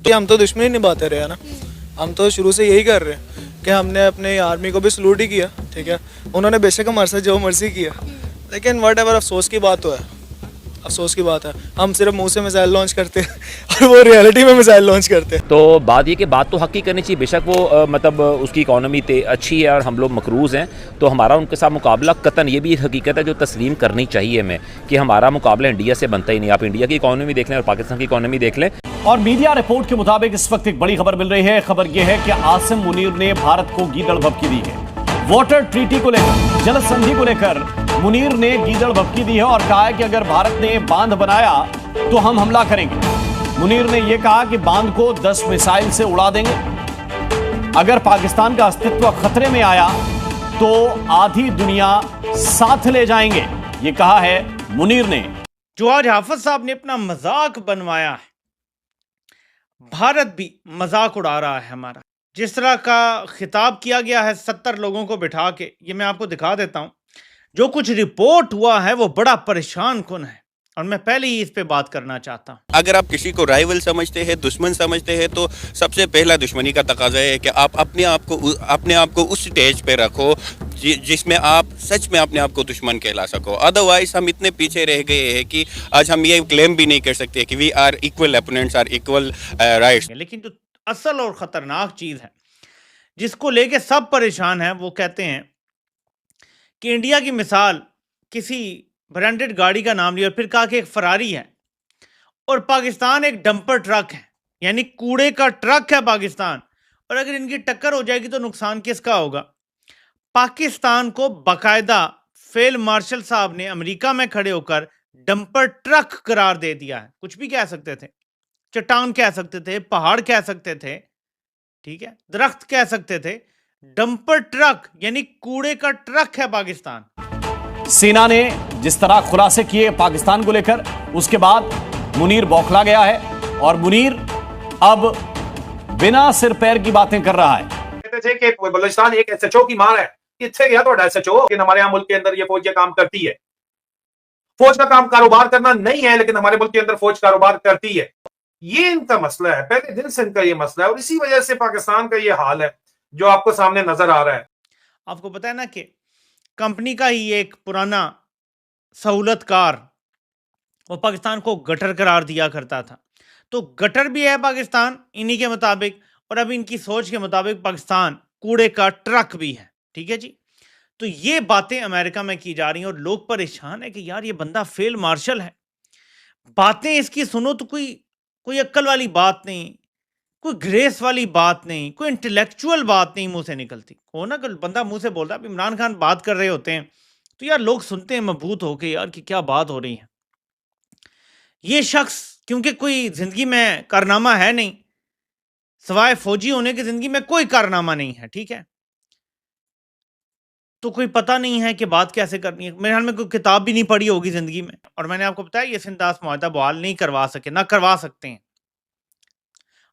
तो हम तो दुश्मनी निभाते रहे ना, हम तो शुरू से यही कर रहे हैं कि हमने अपने आर्मी को भी सलूट ही किया, ठीक है। उन्होंने बेशक हमारे साथ जो मर्जी किया, लेकिन वट एवर अफसोस की बात तो है, अफसोस की बात है। हम सिर्फ मुंह से मिसाइल लॉन्च करते हैं और वो रियलिटी में मिसाइल लॉन्च करते हैं। तो बात ये कि बात तो हक की करनी चाहिए, बेशक वो मतलब उसकी इकॉनमी अच्छी है और हम लोग मकरूज़ हैं, तो हमारा उनके साथ मुकाबला कतन ये भी हकीकत है जो तस्लीम करनी चाहिए हमें कि हमारा मुकाबला इंडिया से बनता ही नहीं। आप इंडिया की इकॉनमी देख लें और पाकिस्तान की इकॉनमी देख लें। और मीडिया रिपोर्ट के मुताबिक इस वक्त एक बड़ी खबर मिल रही है। खबर यह है कि आसिम मुनीर ने भारत को गीदड़ भभकी दी है। वाटर ट्रीटी को लेकर, जल संधि को लेकर मुनीर ने गीदड़ भभकी दी है और कहा है कि अगर भारत ने बांध बनाया तो हम हमला करेंगे। मुनीर ने यह कहा कि बांध को 10 मिसाइल से उड़ा देंगे। अगर पाकिस्तान का अस्तित्व खतरे में आया तो आधी दुनिया साथ ले जाएंगे, यह कहा है मुनीर ने। जो आज हाफिज साहब ने अपना मजाक बनवाया है, भारत भी मजाक उड़ा रहा है हमारा। जिस तरह का खिताब किया गया है 70 लोगों को बिठा के, ये मैं आपको दिखा देता हूं। जो कुछ रिपोर्ट हुआ है वो बड़ा परेशान कुन है और मैं पहले ही इस पे बात करना चाहता हूं। अगर आप किसी को राइवल समझते हैं, दुश्मन समझते हैं, तो सबसे पहला दुश्मनी का तकाजा है कि आप अपने आप को उस स्टेज पे रखो जिसमें आप सच में अपने आप को दुश्मन कहला सको। अदरवाइज हम इतने पीछे रह गए हैं कि आज हम ये क्लेम भी नहीं कर सकते कि we are equal opponents, are equal rights. लेकिन जो असल और खतरनाक चीज है जिसको लेके सब परेशान है, वो कहते हैं कि इंडिया की मिसाल किसी ब्रांडेड गाड़ी का नाम लिया और फिर कहा कि एक फरारी है और पाकिस्तान एक डंपर ट्रक है, यानी कूड़े का ट्रक है पाकिस्तान। और अगर इनकी टक्कर हो जाएगी तो नुकसान किसका होगा? पाकिस्तान को बाकायदा फील्ड मार्शल साहब ने अमेरिका में खड़े होकर डंपर ट्रक करार दे दिया है। कुछ भी कह सकते थे, चट्टान कह सकते थे, पहाड़ कह सकते थे, ठीक है, दरख्त कह सकते थे, डंपर ट्रक यानी कूड़े का ट्रक है पाकिस्तान। सेना ने जिस तरह खुलासे किए पाकिस्तान को लेकर, उसके बाद मुनीर बौखला गया है और मुनीर अब बिना सिर पैर की बातें कर रहा है। कहते थे कि बलूचिस्तान एक एसएचओ की मार है, कितने गया तो एसएचओ कि हमारे यहाँ मुल्क के अंदर ये फौज ये काम करती है। फौज का काम कारोबार करना नहीं है, लेकिन हमारे मुल्क के अंदर फौज कारोबार करती है। ये इनका मसला है, पहले दिन से इनका ये मसला है और इसी वजह से पाकिस्तान का ये हाल है जो आपको सामने नजर आ रहा है। आपको पता है ना कि कंपनी का ही एक पुराना सहूलतकार वो पाकिस्तान को गटर करार दिया करता था। तो गटर भी है पाकिस्तान इन्हीं के मुताबिक, और अब इनकी सोच के मुताबिक पाकिस्तान कूड़े का ट्रक भी है। ठीक है जी। तो ये बातें अमेरिका में की जा रही हैं और लोग परेशान है कि यार ये बंदा फील्ड मार्शल है, बातें इसकी सुनो तो कोई अक्ल वाली बात नहीं, कोई ग्रेस वाली बात नहीं, कोई इंटेलेक्चुअल बात नहीं मुंह से निकलती। हो ना, कोई बंदा मुंह से बोलता है, इमरान खान बात कर रहे होते हैं तो यार लोग सुनते हैं मबहूत होके, यार कि क्या बात हो रही है। ये शख्स क्योंकि कोई जिंदगी में कारनामा है नहीं, सवाए फौजी होने की जिंदगी में कोई कारनामा नहीं है, ठीक है, तो कोई पता नहीं है कि बात कैसे करनी है। मेरे ख्याल में कोई किताब भी नहीं पढ़ी होगी जिंदगी में। और मैंने आपको बताया ये सिंदास मुआहदा बहाल नहीं करवा सके, ना करवा सकते हैं।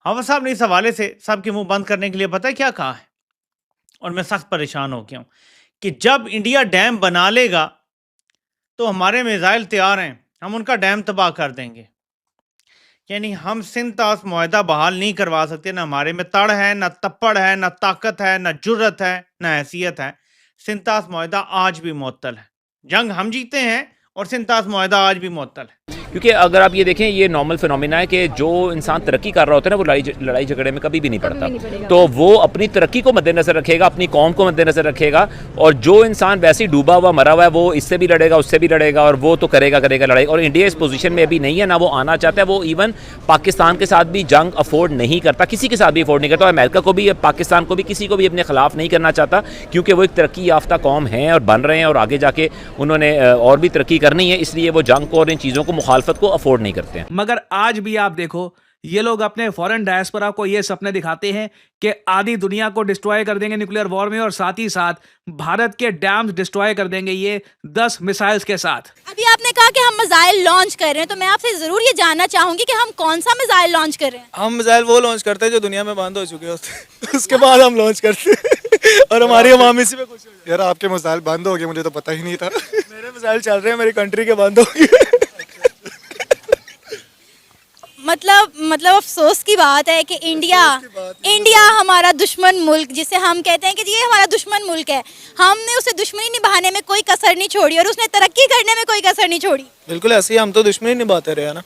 हाफिज साहब ने इस हवाले से सबके मुंह बंद करने के लिए पता है क्या कहा है, और मैं सख्त परेशान हो गया हूं कि जब इंडिया डैम बना लेगा तो हमारे मिसाइल तैयार हैं, हम उनका डैम तबाह कर देंगे। यानी हम सिंदास मुआहदा बहाल नहीं करवा सकते। ना हमारे में तड़ है, ना तप्पड़ है, ना ताकत है, ना जुर्रत है, ना हैसियत है। सिंदास मुआहदा आज भी मुअत्तल है। जंग हम जीते हैं और सिंदास मुआहदा आज भी मुअत्तल है। क्योंकि अगर आप ये देखें, ये नॉर्मल फिनोमिना है कि जो इंसान तरक्की कर रहा होता है ना, वो लड़ाई झगड़े में कभी भी नहीं पड़ता। तो वो अपनी तरक्की को मद्देनजर रखेगा, अपनी कौम को मद्देनजर रखेगा, और जो इंसान वैसे ही डूबा हुआ मरा हुआ है वो इससे भी लड़ेगा, उससे भी लड़ेगा, और वो तो करेगा लड़ाई। और इंडिया इस पोजीशन में अभी नहीं है, ना वो आना चाहता है। वो इवन पाकिस्तान के साथ भी जंग अफोर्ड नहीं करता, किसी के साथ भी अफोर्ड नहीं करता। अमेरिका को भी, पाकिस्तान को भी, किसी को भी अपने खिलाफ नहीं करना चाहता, क्योंकि वो एक तरक्की याफ्ता कौम है और बन रहे हैं और आगे जाके उन्होंने और भी तरक्की करनी है। इसलिए वो जंग को और इन चीज़ों को, मुखालफत को अफोर्ड नहीं करते हैं। मगर आज भी आप देखो, ये लोग अपने फॉरेन डायस्पोरा को ये सपने दिखाते हैं कि आधी दुनिया को डिस्ट्रॉय कर देंगे न्यूक्लियर वॉर में, और साथ ही साथ भारत के डैम्स डिस्ट्रॉय कर देंगे ये 10 मिसाइल्स के साथ। अभी आपने कहा कि हम मिसाइल लॉन्च कर रहे हैं, तो मैं आपसे जरूर ये जानना चाहूंगी कि हम कौन सा मिसाइल लॉन्च कर रहे हैं। हम मिसाइल वो लॉन्च करते हैं जो दुनिया में बंद हो चुके होते हैं उसके बाद हम लॉन्च करते हैं और हमारी अवाम इसी में खुश हो जाती है। यार आपके मिसाइल बंद हो गए, मुझे तो पता ही नहीं था। मेरे मिसाइल चल रहे हैं, मेरी कंट्री के बंद हो गए। मतलब अफसोस की बात है कि इंडिया हमारा दुश्मन मुल्क, जिसे हम कहते हैं कि ये हमारा दुश्मन मुल्क है, हमने उसे दुश्मनी निभाने में कोई कसर नहीं छोड़ी और उसने तरक्की करने में कोई कसर नहीं छोड़ी। बिल्कुल ऐसे ही हम तो दुश्मनी निभाते रहे ना,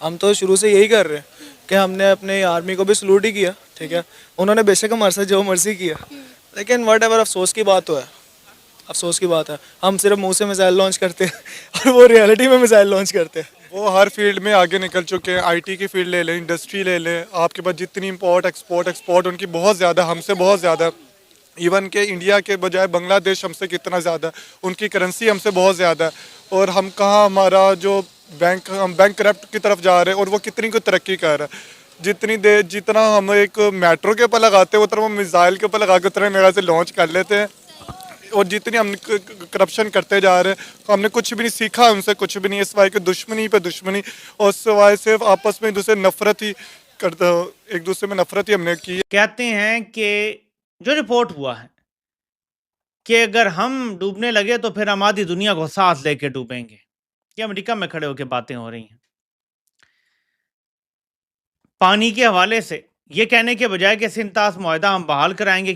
हम तो शुरू से यही कर रहे हैं कि हमने अपने आर्मी को भी सलूट ही किया, ठीक है। उन्होंने बेशक हमारे साथ जो मर्जी किया, लेकिन वट एवर अफसोस की बात तो है, अफसोस की बात है। हम सिर्फ मुंह से मिसाइल लॉन्च करते हैं और वो रियलिटी में मिसाइल लॉन्च करते हैं। वो हर फील्ड में आगे निकल चुके हैं। आईटी की फील्ड ले लें, इंडस्ट्री ले लें, आपके पास जितनी इम्पोर्ट एक्सपोर्ट उनकी बहुत ज़्यादा, हमसे बहुत ज़्यादा। इवन के इंडिया के बजाय बांग्लादेश हमसे कितना ज़्यादा, उनकी करेंसी हमसे बहुत ज़्यादा। और हम कहाँ, हमारा जो हम बैंक करप्ट की तरफ जा रहे हैं और वो कितनी को तरक्की कर रहा है। जितना हम एक मेट्रो के ऊपर लगाते हैं उतना वो मिसाइल के ऊपर लगा के उतना मेरा से लॉन्च कर लेते हैं। और जितनी हम करप्शन करते जा रहे हैं, तो हमने कुछ भी नहीं सीखा उनसे, कुछ भी नहीं, सिवाय कि दुश्मनी पे दुश्मनी, और सिवाय सिर्फ आपस में एक दूसरे नफरत ही करते, एक दूसरे में नफरत ही हमने की। कहते हैं कि जो रिपोर्ट हुआ है कि अगर हम डूबने लगे तो फिर हम आधी दुनिया को साथ लेके डूबेंगे। ये अमेरिका में खड़े होकर बातें हो रही हैं। पानी के हवाले से ये कहने के बजाय कि सिंतास मुआहदा हम बहाल कराएंगे।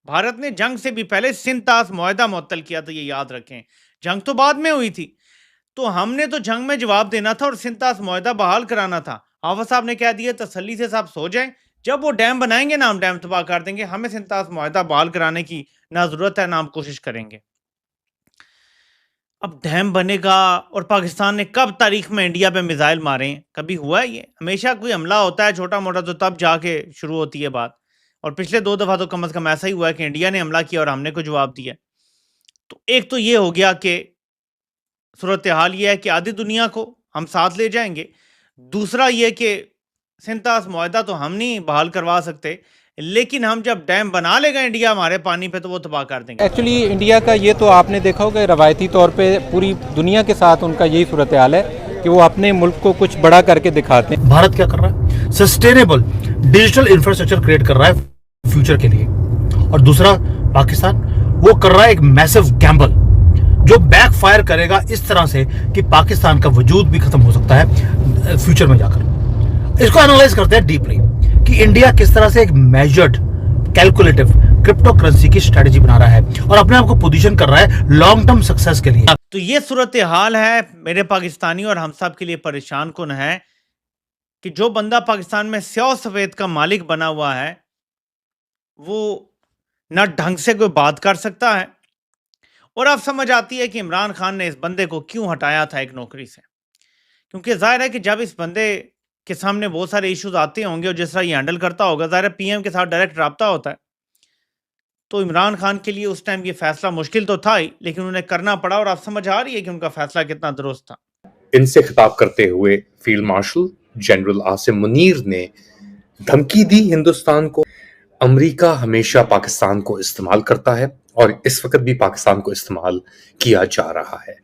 भारत ने जंग से भी पहले सिंतास मुआहदा मुअत्तल किया था, ये याद रखें। जंग तो बाद में हुई थी, तो हमने तो जंग में जवाब देना था और सिंतास मुआहदा बहाल कराना था। आफा साहब ने कह दिया तसल्ली से साहब सो जाएं, जब वो डैम बनाएंगे ना हम डैम तबाह कर देंगे। हमें सिंतास मुआहदा बहाल कराने की ना जरूरत है ना हम कोशिश करेंगे। अब डैम बनेगा और पाकिस्तान ने कब तारीख में इंडिया पे मिसाइल मारे हैं? कभी हुआ है ये? हमेशा कोई हमला होता है छोटा मोटा तो तब जाके शुरू होती है बात। और पिछले 2 दफ़ा तो कम से कम ऐसा ही हुआ है कि इंडिया ने हमला किया और हमने को जवाब दिया। तो एक तो ये हो गया कि सूरत हाल ये है कि आधी दुनिया को हम साथ ले जाएंगे। दूसरा ये कि सिंतास मुआहदा तो हम नहीं बहाल करवा सकते, लेकिन हम जब डैम बना लेगा इंडिया हमारे पानी पे तो वो तबाह कर देंगे। एक्चुअली इंडिया का ये तो आपने देखा होगा रवायती तौर पे पूरी दुनिया के साथ उनका यही सूरत हाल है कि वो अपने मुल्क को कुछ बड़ा करके दिखाते हैं। भारत क्या कर रहा है? सस्टेनेबल डिजिटल इंफ्रास्ट्रक्चर क्रिएट कर रहा है फ्यूचर के लिए। और दूसरा पाकिस्तान वो कर रहा है एक मैसिव गैम्बल जो बैकफायर करेगा इस तरह से कि पाकिस्तान का वजूद भी खत्म हो सकता है फ्यूचर में जाकर। इसको एनालाइज करते हैं डीपली कि इंडिया किस तरह से एक मेजर्ड कैलकुलेटिव क्रिप्टो करेंसी की स्ट्रेटेजी बना रहा है और अपने आप को पोजीशन कर रहा है लॉन्ग टर्म सक्सेस के लिए। तो ये सूरत हाल है मेरे पाकिस्तानी और हम सब के लिए परेशान कुन है कि जो बंदा पाकिस्तान में स्याह सफेद का मालिक बना हुआ है वो न ढंग से कोई बात कर सकता है। और अब समझ आती है कि इमरान खान ने इस बंदे को क्यों हटाया था एक नौकरी से, क्योंकि जाहिर है कि जब इस बंदे के सामने बहुत सारे इश्यूज आते होंगे और जिस तरह ये हैंडल करता होगा, जाहिर है पीएम के साथ डायरेक्ट रब्ता होता है, तो इमरान खान के लिए उस टाइम ये फैसला मुश्किल तो था ही, लेकिन उन्हें करना पड़ा। और आप समझ आ रही है कि उनका फैसला कितना दुरुस्त था। इनसे खिताब करते हुए field marshal general Asim Munir ने धमकी दी हिंदुस्तान को। अमेरिका हमेशा पाकिस्तान को इस्तेमाल करता है और इस वक्त भी पाकिस्तान को इस्तेमाल किया जा रहा है।